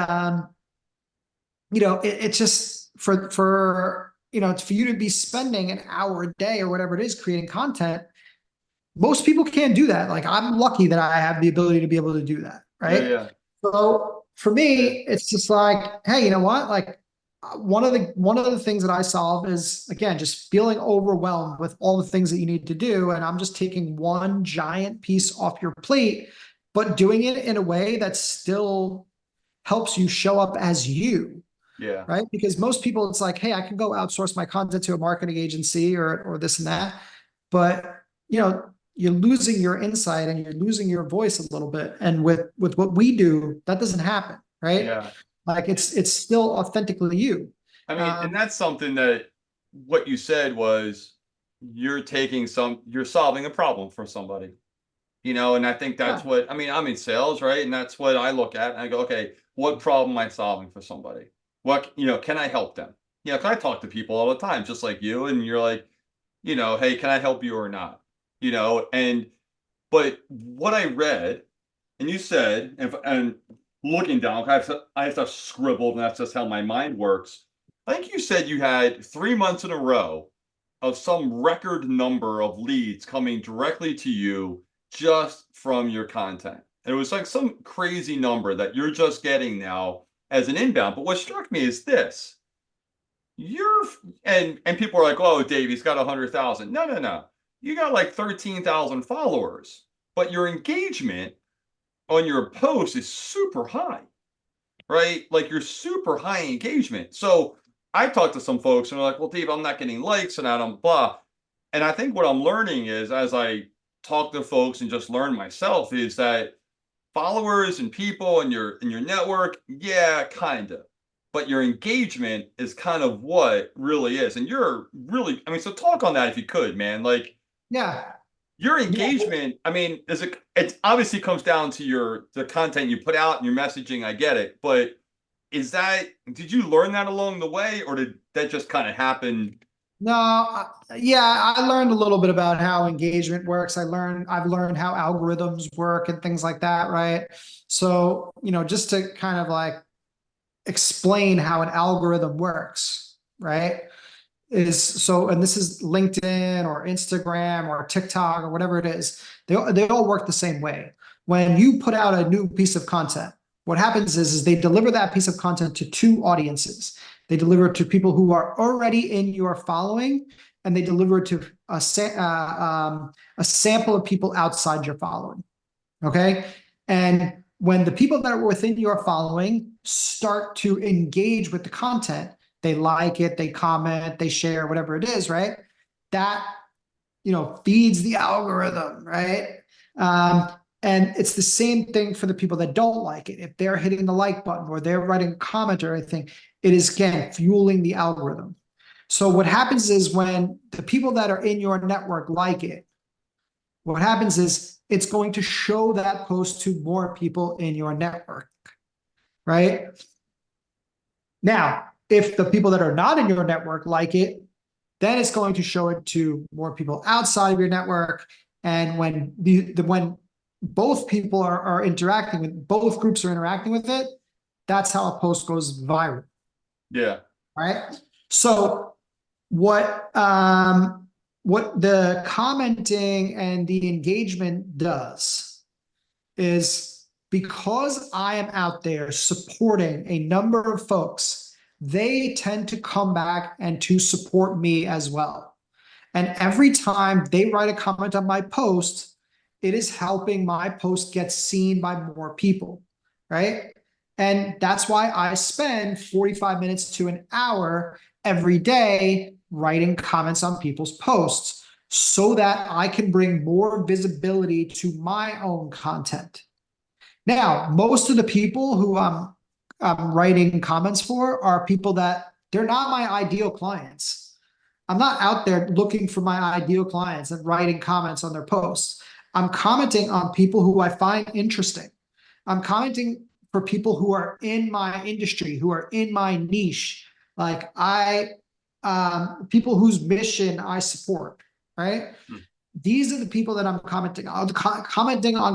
Speaker 2: it's just for you to be spending an hour a day or whatever it is creating content. Most people can't do that. Like, I'm lucky that I have the ability to be able to do that.
Speaker 1: Yeah,
Speaker 2: Right.
Speaker 1: yeah,
Speaker 2: So for
Speaker 1: yeah,
Speaker 2: me, it's just like, hey, you know what? Like, one of the things that I solve is, again, just feeling overwhelmed with all the things that you need to do. And I'm just taking one giant piece off your plate, but doing it in a way that still helps you show up as you,
Speaker 1: yeah,
Speaker 2: right? Because most people, it's like, hey, I can go outsource my content to a marketing agency or this and that, but you're losing your insight and you're losing your voice a little bit. And with what we do, that doesn't happen, right?
Speaker 1: yeah.
Speaker 2: Like, it's still authentically you.
Speaker 1: I mean, and
Speaker 2: Um,
Speaker 1: that's something that what you said was you're solving a problem for somebody, and I think that's
Speaker 2: yeah,
Speaker 1: what, I mean, I'm in sales, right? And that's what I look at and I go, okay, what problem am I solving for somebody? Can I help them? 'Cause I talk to people all the time, just like you, and you're like, hey, can I help you or not? But what I read, and you said, and looking down, I have stuff scribbled, and that's just how my mind works. I think you said you had 3 months in a row of some record number of leads coming directly to you just from your content. And it was like some crazy number that you're just getting now as an inbound. But what struck me is this: you're and people are like, "Oh, Dave, he's got 100,000." No, no, no. You got like 13,000 followers, but your engagement on your post is super high, right? Like, you're super high engagement. So I talked to some folks and they're like, well, Dave, I'm not getting likes and I don't blah. And I think what I'm learning is, as I talk to folks and just learn myself, is that followers and people in your network, yeah, kind of. But your engagement is kind of what really is. And you're really, I mean, so talk on that if you could, man. Like,
Speaker 2: yeah,
Speaker 1: your
Speaker 2: yeah.
Speaker 1: engagement, I mean, it obviously comes down to the content you put out and your messaging. I get it, but did you learn that along the way, or did that just kind of happen?
Speaker 2: No, yeah, I learned a little bit about how engagement works. I've learned how algorithms work and things like that, right? So, just to kind of like explain how an algorithm works, right? And this is LinkedIn or Instagram or TikTok or whatever it is. They all work the same way. When you put out a new piece of content, what happens is they deliver that piece of content to two audiences. They deliver it to people who are already in your following, and they deliver it to a sample of people outside your following. Okay. And when the people that are within your following start to engage with the content, they like it, they comment, they share, whatever it is, right? That, feeds the algorithm, right? Um, and it's the same thing for the people that don't like it. If they're hitting the like button or they're writing a comment or anything, it is, again, fueling the algorithm. So what happens is when the people that are in your network like it, what happens is it's going to show that post to more people in your network, right? Now, if the people that are not in your network like it, then it's going to show it to more people outside of your network. And when both people are interacting with both groups are interacting with it, that's how a post goes viral,
Speaker 1: Yeah,
Speaker 2: right? So what the commenting and the engagement does is, because I am out there supporting a number of folks, they tend to come back and to support me as well. And every time they write a comment on my post, it is helping my post get seen by more people, right? And that's why I spend 45 minutes to an hour every day writing comments on people's posts so that I can bring more visibility to my own content. Now, most of the people who I'm I'm writing comments for are people that they're not my ideal clients. I'm not out there looking for my ideal clients and writing comments on their posts. I'm commenting on people who I find interesting. I'm commenting for people who are in my industry, who are in my niche. Like people whose mission I support, right?
Speaker 1: Hmm.
Speaker 2: These are the people that I'm commenting on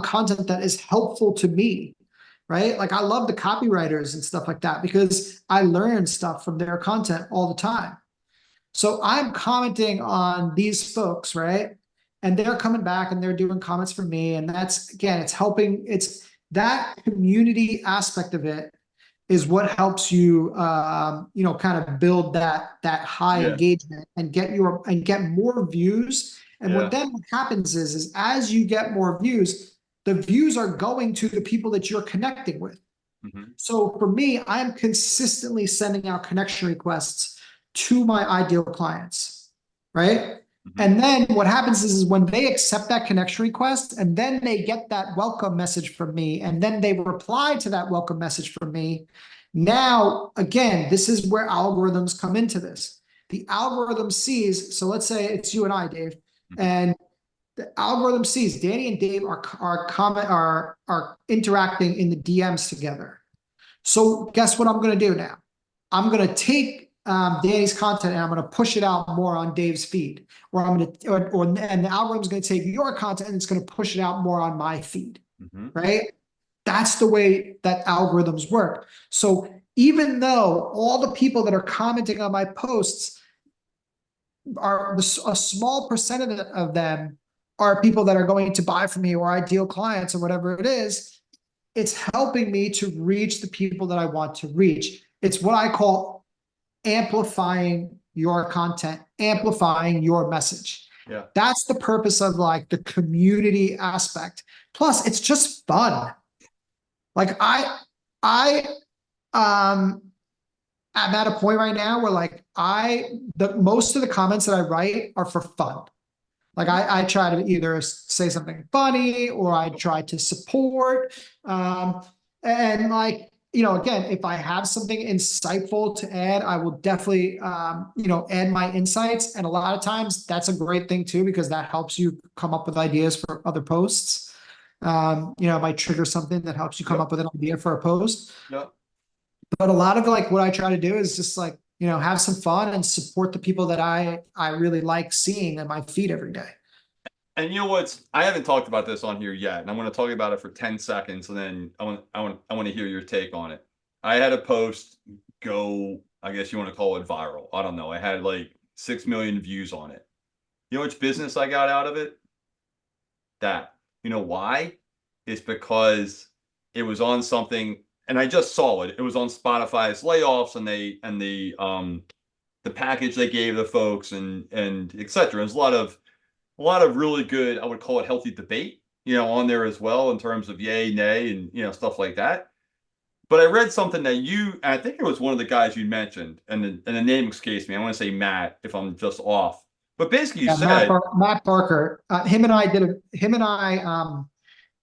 Speaker 2: content that is helpful to me, right? Like I love the copywriters and stuff like that because I learn stuff from their content all the time. So I'm commenting on these folks, right? And they're coming back and they're doing comments for me. And that's again, it's helping, it's that community aspect of it is what helps you kind of build that high
Speaker 1: Yeah.
Speaker 2: engagement and get more views. And what
Speaker 1: Yeah.
Speaker 2: then happens is as you get more views, the views are going to the people that you're connecting with.
Speaker 1: Hmm.
Speaker 2: So for me, I'm consistently sending out connection requests to my ideal clients, right?
Speaker 1: Hmm.
Speaker 2: And then what happens is when they accept that connection request and then they get that welcome message from me and then they reply to that welcome message from me. Now, again, this is where algorithms come into this. The algorithm sees, so let's say it's you and I, Dave,
Speaker 1: Hmm.
Speaker 2: and the algorithm sees Danny and Dave are interacting in the DMs together. So guess what I'm going to do now? I'm going to take Danny's content and I'm going to push it out more on Dave's feed, or I'm going to, and the algorithm's going to take your content and it's going to push it out more on my feed,
Speaker 1: Hmm.
Speaker 2: right? That's the way that algorithms work. So even though all the people that are commenting on my posts are a small percentage of them are people that are going to buy from me or ideal clients or whatever it is, it's helping me to reach the people that I want to reach. It's what I call amplifying your content, amplifying your message.
Speaker 1: Yeah.
Speaker 2: That's the purpose of like the community aspect. Plus, it's just fun. Like I um I'm at a point right now where like the most of the comments that I write are for fun. Like I try to either say something funny or I try to support. And like, again, if I have something insightful to add, I will definitely, add my insights. And a lot of times that's a great thing too, because that helps you come up with ideas for other posts. It might trigger something that helps you come
Speaker 1: Yep.
Speaker 2: up with an idea for a post.
Speaker 1: Yep.
Speaker 2: But a lot of like what I try to do is just like, have some fun and support the people that I really like seeing in my feed every day.
Speaker 1: And you know what's I haven't talked about this on here yet, and I'm going to talk about it for 10 seconds, and then I want to hear your take on it. I had a post go, I guess you want to call it viral. I don't know. I had like 6 million views on it. You know which business I got out of it? That. You know why? It's because it was on something, and I just saw it. It was on Spotify's layoffs, and the package they gave the folks, and etc. There's a lot of really good, I would call it healthy debate, on there as well in terms of yay, nay, and stuff like that. But I read something that I think it was one of the guys you mentioned, and the name escapes me. I want to say Matt, if I'm just off. But basically, you
Speaker 2: Yeah,
Speaker 1: said
Speaker 2: Matt Barker. Him and I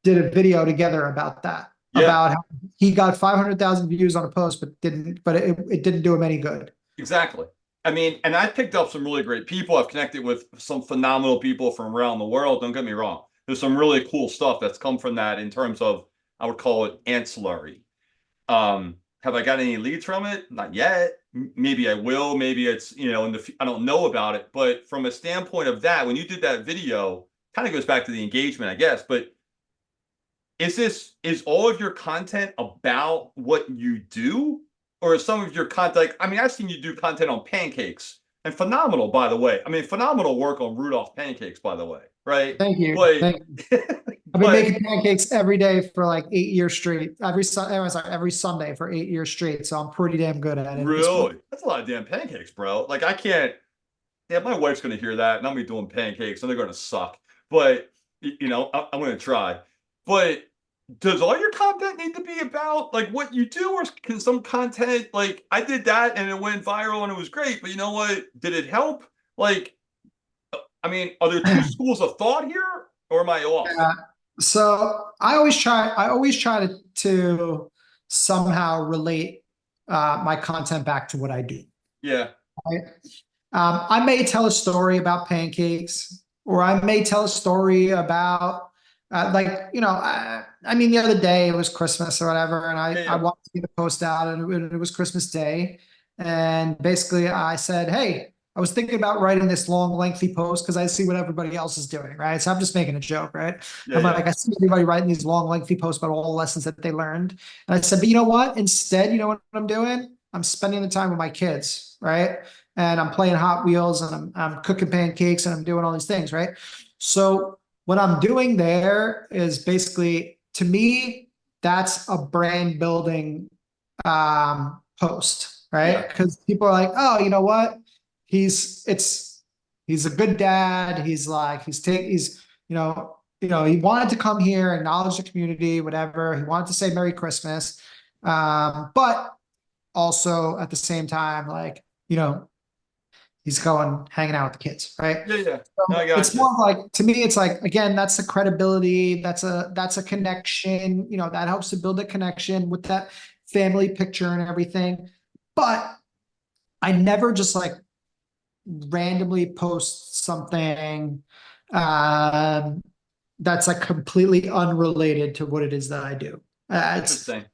Speaker 2: did a video together about that.
Speaker 1: yeah,
Speaker 2: About how he got 500,000 views on a post, but it didn't do him any good.
Speaker 1: exactly. I mean, and I picked up some really great people. I've connected with some phenomenal people from around the world. Don't get me wrong. There's some really cool stuff that's come from that in terms of, I would call it ancillary. Have I got any leads from it? Not yet. Maybe I will. Maybe it's, I don't know about it. But from a standpoint of that, when you did that video, kind of goes back to the engagement, I guess. But is all of your content about what you do? Or is some of your content, like, I mean, I've seen you do content on pancakes and phenomenal, by the way. I mean, phenomenal work on Rudolph pancakes, by the way, right?
Speaker 2: Thank you.
Speaker 1: But,
Speaker 2: Thank you. I've been
Speaker 1: but
Speaker 2: making pancakes every day for like 8 years straight. Every Sunday for 8 years straight. So I'm pretty damn good at it at this point.
Speaker 1: really, that's a lot of damn pancakes, bro. Like, I can't. Yeah, my wife's gonna hear that, and I'll be doing pancakes, and they're gonna suck. But I'm gonna try. But does all your content need to be about like what you do, or can some content like I did that and it went viral and it was great? But you know what? Did it help? Like, I mean, are there two schools of thought here, or am I off?
Speaker 2: So I always try to somehow relate my content back to what I do.
Speaker 1: Yeah.
Speaker 2: Right? I may tell a story about pancakes, or I may tell a story about, I mean, the other day it was Christmas or whatever, and I
Speaker 1: Yeah.
Speaker 2: wanted to get a post out, and it was Christmas Day. And basically, I said, hey, I was thinking about writing this long, lengthy post because I see what everybody else is doing, right? So I'm just making a joke, right?
Speaker 1: Yeah.
Speaker 2: I'm
Speaker 1: Yeah.
Speaker 2: like, I see everybody writing these long, lengthy posts about all the lessons that they learned. And I said, but you know what? Instead, you know what I'm doing? I'm spending the time with my kids, right? And I'm playing Hot Wheels, and I'm cooking pancakes, and I'm doing all these things, right? So what I'm doing there is basically, to me, that's a brand building post, right?
Speaker 1: Yeah.
Speaker 2: Because people are like, oh, you know what? He's a good dad. He's like, he's, he wanted to come here, acknowledge the community, whatever. He wanted to say Merry Christmas. But also at the same time, like, he's going hanging out with the kids, right?
Speaker 1: Yeah. Yeah. No, I
Speaker 2: So it's
Speaker 1: gotcha.
Speaker 2: more of like, to me, it's like, again, that's a credibility, that's a connection, that helps to build a connection with that family picture and everything. But I never just like randomly post something um that's like completely unrelated to what it is that I do. It's
Speaker 1: Interesting.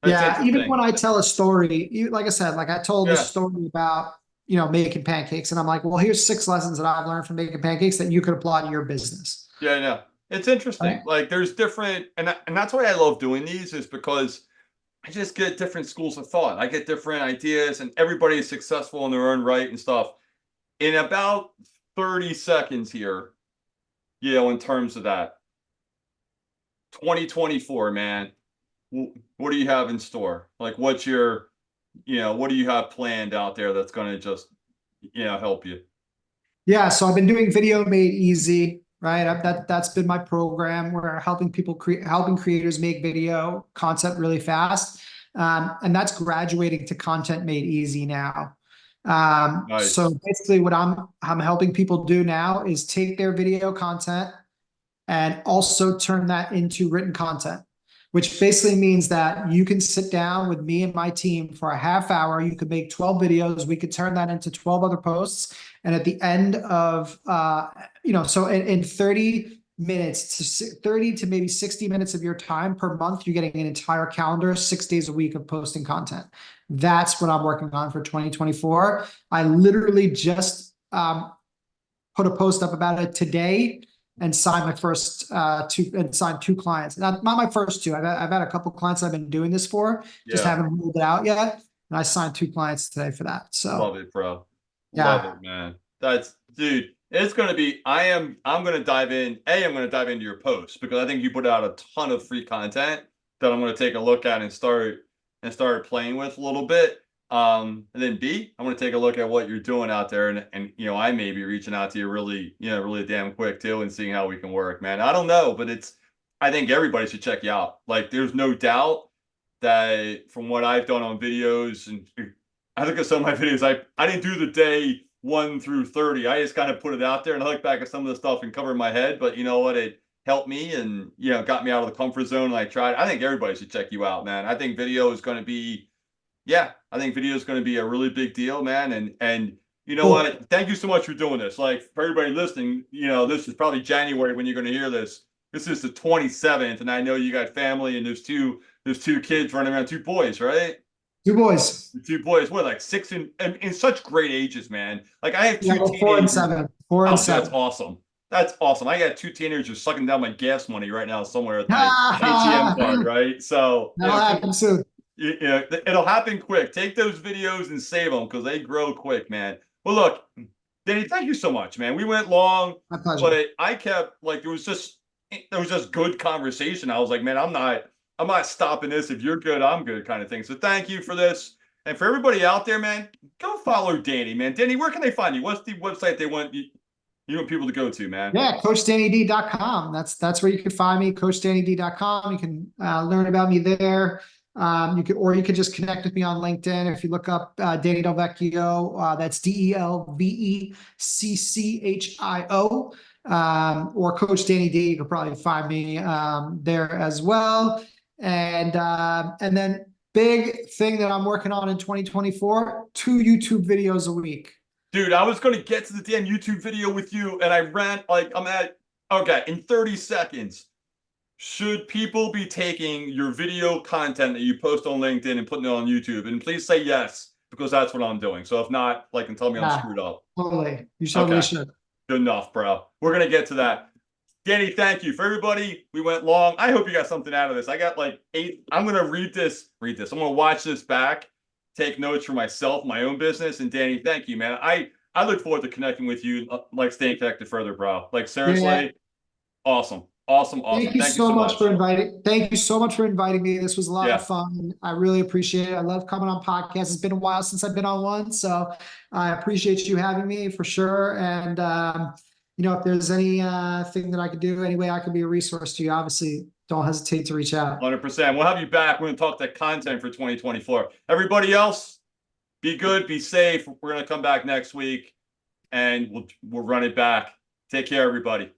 Speaker 1: That's
Speaker 2: Yeah, even
Speaker 1: interesting.
Speaker 2: when I tell a story, like I said, like I told this
Speaker 1: Yeah.
Speaker 2: story about, making pancakes, and I'm like, well, here's 6 lessons that I've learned from making pancakes that you could apply to your business.
Speaker 1: Yeah. Yeah. It's
Speaker 2: Right?
Speaker 1: interesting. Like there's different, and that's why I love doing these is because I just get different schools of thought. I get different ideas, and everybody is successful in their own right and stuff. In about 30 seconds here, in terms of that, 2024, man, what do you have in store? Like, what do you have planned out there that's going to just, help you?
Speaker 2: Yeah, so I've been doing Video Made Easy, right? That's been my program where helping creators make video content really fast, and that's graduating to Content Made Easy now. So
Speaker 1: Nice.
Speaker 2: basically, what I'm helping people do now is take their video content and also turn that into written content, which basically means that you can sit down with me and my team for a half hour. You could make 12 videos. We could turn that into 12 other posts. And at the end of, so in 30 minutes to 30 to maybe 60 minutes of your time per month, you're getting an entire calendar, 6 days a week of posting content. That's what I'm working on for 2024. I literally just put a post up about it today and signed my first signed 2 clients. Not my first two. I've had a couple clients I've been doing this for, just
Speaker 1: Yeah.
Speaker 2: haven't rolled it out yet. And I signed 2 clients today for that. So
Speaker 1: Love it, bro. Love
Speaker 2: yeah.
Speaker 1: it, man. Dude, it's going to be, I'm going to dive in. I'm going to dive into your posts because I think you put out a ton of free content that I'm going to take a look at and start playing with a little bit. And then B, I'm going to take a look at what you're doing out there, and I may be reaching out to you really damn quick too, and seeing how we can work, man. I don't know, but I think everybody should check you out. Like, there's no doubt that from what I've done on videos, and I look at some of my videos, I didn't do the day 1 through 30. I just kind of put it out there, and I look back at some of the stuff and cover my head. But you know what? It helped me, and got me out of the comfort zone. And I tried. I think everybody should check you out, man. I think video is going to be, yeah, I think video is going to be a really big deal, man. And you know
Speaker 2: Cool.
Speaker 1: what? Thank you so much for doing this. Like, for everybody listening, this is probably January when you're going to hear this. This is the 27th, and I know you got family, and there's two kids running around, 2 boys, right?
Speaker 2: 2 boys.
Speaker 1: The 2 boys, what, like 6 and in such great ages, man. Like, I have
Speaker 2: Yeah,
Speaker 1: two
Speaker 2: well, 4 and
Speaker 1: teenagers.
Speaker 2: 7. 4 and
Speaker 1: Oh, that's
Speaker 2: 7.
Speaker 1: awesome. That's awesome. I got 2 teenagers sucking down my gas money right now somewhere with my ATM card,
Speaker 2: That'll
Speaker 1: right? So,
Speaker 2: happen soon.
Speaker 1: it'll happen quick. Take those videos and save them because they grow quick, man. Well, look, Danny, thank you so much, man. We went long,
Speaker 2: My pleasure.
Speaker 1: but I kept like there was just good conversation. I was like, man, I'm not stopping this. If you're good, I'm good, kind of thing. So thank you for this. And for everybody out there, man, go follow Danny, man. Danny, where can they find you? What's the website you want people to go to, man?
Speaker 2: Yeah, CoachDannyD.com. That's where you can find me, CoachDannyD.com. You can learn about me there. You could just connect with me on LinkedIn. If you look up Danny DelVecchio, that's DelVecchio, or Coach Danny D. You could probably find me there as well. And then big thing that I'm working on in 2024, 2 YouTube videos a week.
Speaker 1: Dude, I was going to get to the damn YouTube video with you, and I ran like I'm at, okay, in 30 seconds. Should people be taking your video content that you post on LinkedIn and putting it on YouTube? And please say yes, because that's what I'm doing. So if not, like, and tell me I'm
Speaker 2: Yeah,
Speaker 1: screwed up.
Speaker 2: totally. You totally
Speaker 1: Okay,
Speaker 2: should.
Speaker 1: good enough, bro. We're going to get to that. Danny, thank you. For everybody, we went long. I hope you got something out of this. I got like 8. I'm going to read this. I'm going to watch this back, take notes for myself, my own business. And Danny, thank you, man. I look forward to connecting with you, like staying connected further, bro. Like
Speaker 2: Yeah.
Speaker 1: seriously, awesome. Awesome.
Speaker 2: Thank
Speaker 1: Awesome.
Speaker 2: you
Speaker 1: Thank you
Speaker 2: so
Speaker 1: so
Speaker 2: much for
Speaker 1: much.
Speaker 2: inviting. Thank you so much for inviting me. This was a lot of
Speaker 1: Yeah.
Speaker 2: fun. I really appreciate it. I love coming on podcasts. It's been a while since I've been on one, so I appreciate you having me for sure. And if there's any thing that I could do, any way I could be a resource to you, obviously, don't hesitate to reach out.
Speaker 1: 100%. We'll have you back. We're going to talk that content for 2024. Everybody else, be good, be safe. We're going to come back next week and we'll run it back. Take care, everybody.